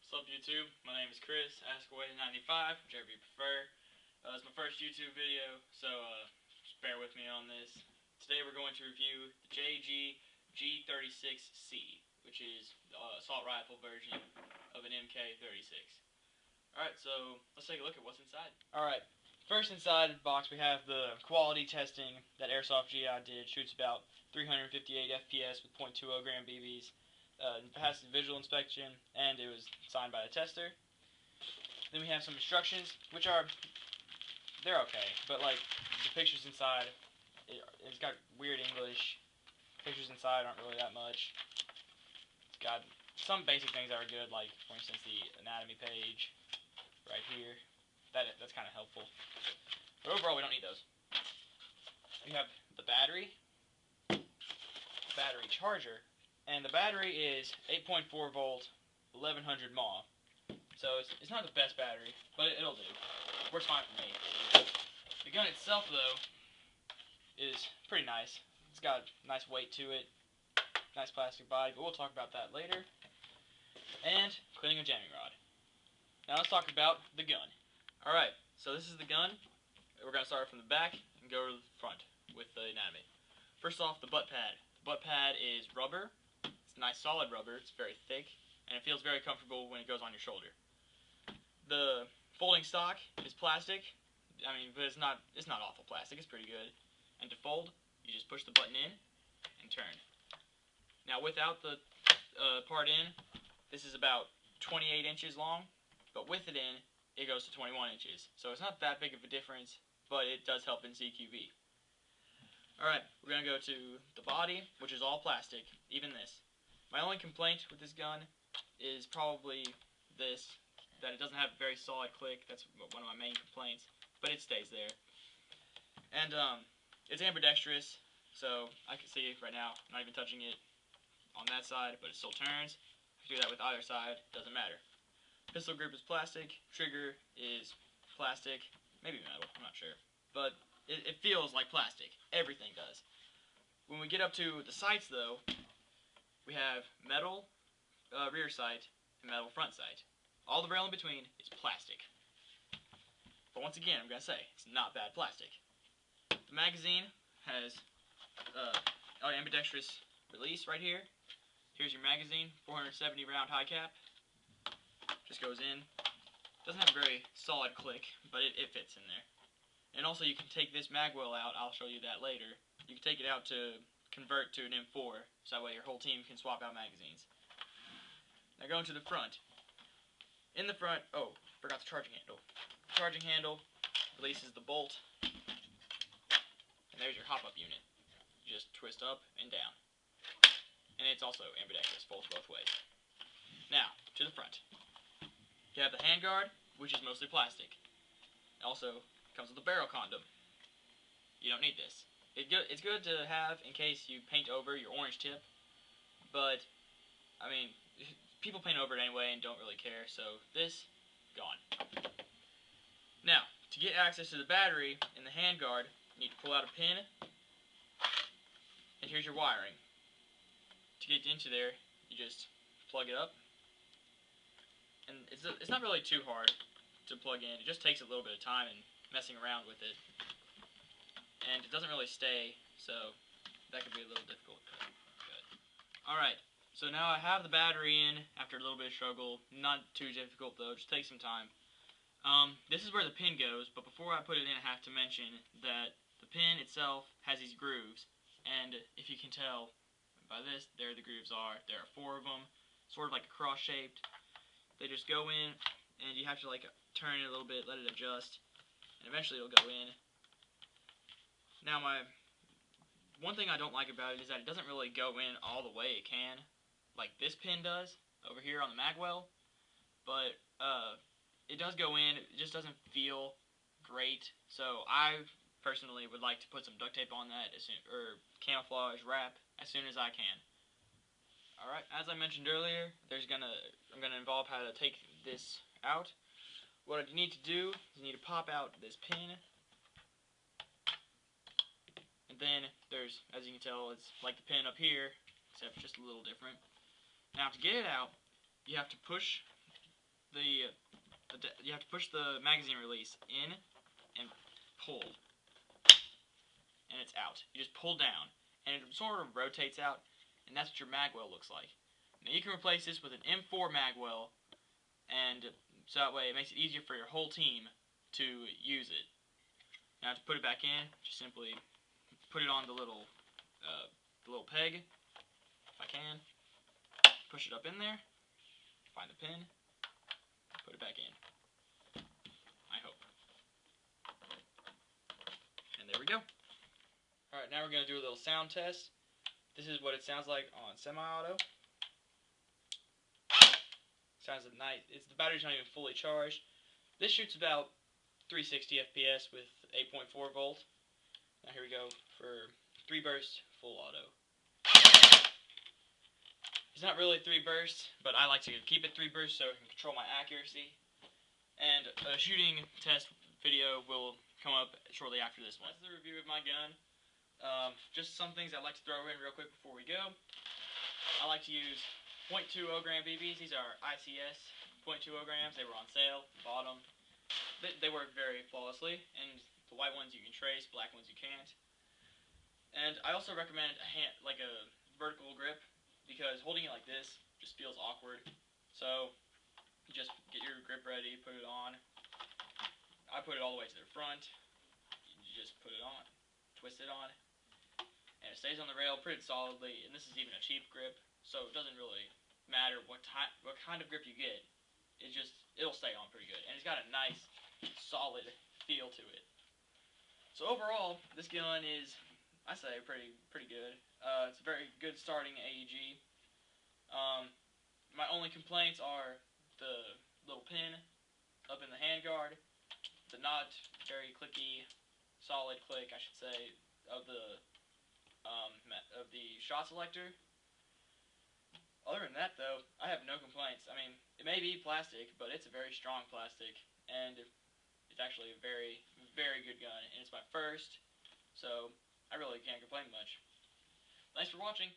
What's up, YouTube? My name is Chris, AskAway95, whichever you prefer. It's my first YouTube video, so just bear with me on this. Today we're going to review the JG G36C, which is the assault rifle version of an MK36. Alright, so let's take a look at what's inside. Alright, first inside the box we have the quality testing that Airsoft GI did. Shoots about 358 FPS with .20 gram BBs. Passed the visual inspection, and it was signed by the tester. Then we have some instructions, which they're okay, but like the pictures inside, it's got weird English. Pictures inside aren't really that much. It's got some basic things that are good, like for instance the anatomy page right here. That's kind of helpful. But overall, we don't need those. We have the battery charger. And the battery is 8.4 volt, 1100 mAh. So it's not the best battery, but it'll do. Works fine for me. The gun itself, though, is pretty nice. It's got nice weight to it, nice plastic body, but we'll talk about that later. And cleaning a jamming rod. Now let's talk about the gun. Alright, so this is the gun. We're going to start from the back and go to the front with the anatomy. First off, the butt pad. The butt pad is rubber. Nice solid rubber. It's very thick, and it feels very comfortable when it goes on your shoulder. The folding stock is plastic. I mean, but it's not awful plastic. It's pretty good. And to fold, you just push the button in and turn. Now, without the part in, this is about 28 inches long, but with it in, it goes to 21 inches. So it's not that big of a difference, but it does help in CQB. Alright, we're going to go to the body, which is all plastic, even this. My only complaint with this gun is probably this, that it doesn't have a very solid click. That's one of my main complaints, but it stays there. And it's ambidextrous, so I can see right now, I'm not even touching it on that side, but it still turns. If you do that with either side, doesn't matter. Pistol grip is plastic, trigger is plastic, maybe metal, I'm not sure. But it feels like plastic. Everything does. When we get up to the sights, though, we have metal rear sight and metal front sight. All the rail in between is plastic. But once again, I'm going to say, it's not bad plastic. The magazine has ambidextrous release right here. Here's your magazine, 470 round high cap. Just goes in. Doesn't have a very solid click, but it fits in there. And also you can take this mag well out. I'll show you that later. You can take it out to convert to an M4, so that way your whole team can swap out magazines. Now going to the front. In the front, oh, forgot the charging handle. The charging handle releases the bolt, and there's your hop-up unit. You just twist up and down. And it's also ambidextrous, folds both ways. Now, to the front. You have the handguard, which is mostly plastic. It also comes with a barrel condom. You don't need this. It's good to have in case you paint over your orange tip, but, I mean, people paint over it anyway and don't really care, so this, gone. Now, to get access to the battery in the handguard, you need to pull out a pin, and here's your wiring. To get into there, you just plug it up, and it's not really too hard to plug in. It just takes a little bit of time and messing around with it. And it doesn't really stay, so that could be a little difficult. Good. Alright, so now I have the battery in after a little bit of struggle. Not too difficult though, just take some time. This is where the pin goes, but before I put it in I have to mention that the pin itself has these grooves. And if you can tell by this, there the grooves are. There are 4 of them, sort of like a cross-shaped. They just go in, and you have to like turn it a little bit, let it adjust, and eventually it'll go in. Now, one thing I don't like about it is that it doesn't really go in all the way it can, like this pin does over here on the magwell. But it does go in. It just doesn't feel great. So I personally would like to put some duct tape on that or camouflage wrap as soon as I can. All right. As I mentioned earlier, I'm gonna involve how to take this out. What you need to do is you need to pop out this pin. Then there's, as you can tell, it's like the pin up here, except just a little different. Now to get it out, you have to push you have to push the magazine release in and pull, and it's out. You just pull down, and it sort of rotates out, and that's what your mag well looks like. Now you can replace this with an M4 mag well, and so that way it makes it easier for your whole team to use it. Now to put it back in, just simply put it on the little peg, if I can. Push it up in there, find the pin, put it back in. I hope. And there we go. Alright, now we're going to do a little sound test. This is what it sounds like on semi-auto. Sounds nice. The battery's not even fully charged. This shoots about 360 FPS with 8.4 volt. Now here we go for 3 burst full auto. It's not really 3 bursts, but I like to keep it 3 bursts so I can control my accuracy. And a shooting test video will come up shortly after this one. That's the review of my gun. Just some things I'd like to throw in real quick before we go. I like to use .20 gram BBs. These are ICS .20 grams. They were on sale. Bought them. They work very flawlessly, and the white ones you can trace, black ones you can't. And I also recommend a vertical grip, because holding it like this just feels awkward. So just get your grip ready, put it on. I put it all the way to the front. You just put it on, twist it on, and it stays on the rail pretty solidly. And this is even a cheap grip, so it doesn't really matter what kind of grip you get. It'll stay on pretty good, and it's got a nice, solid feel to it. So overall, this gun is, I say, pretty good. It's a very good starting AEG. My only complaints are the little pin up in the handguard, the not very clicky, solid click, I should say, of the shot selector. Other than that, though, I have no complaints. I mean, it may be plastic, but it's a very strong plastic, and it's actually a very, very good gun, and it's my first, so I really can't complain much. Thanks for watching.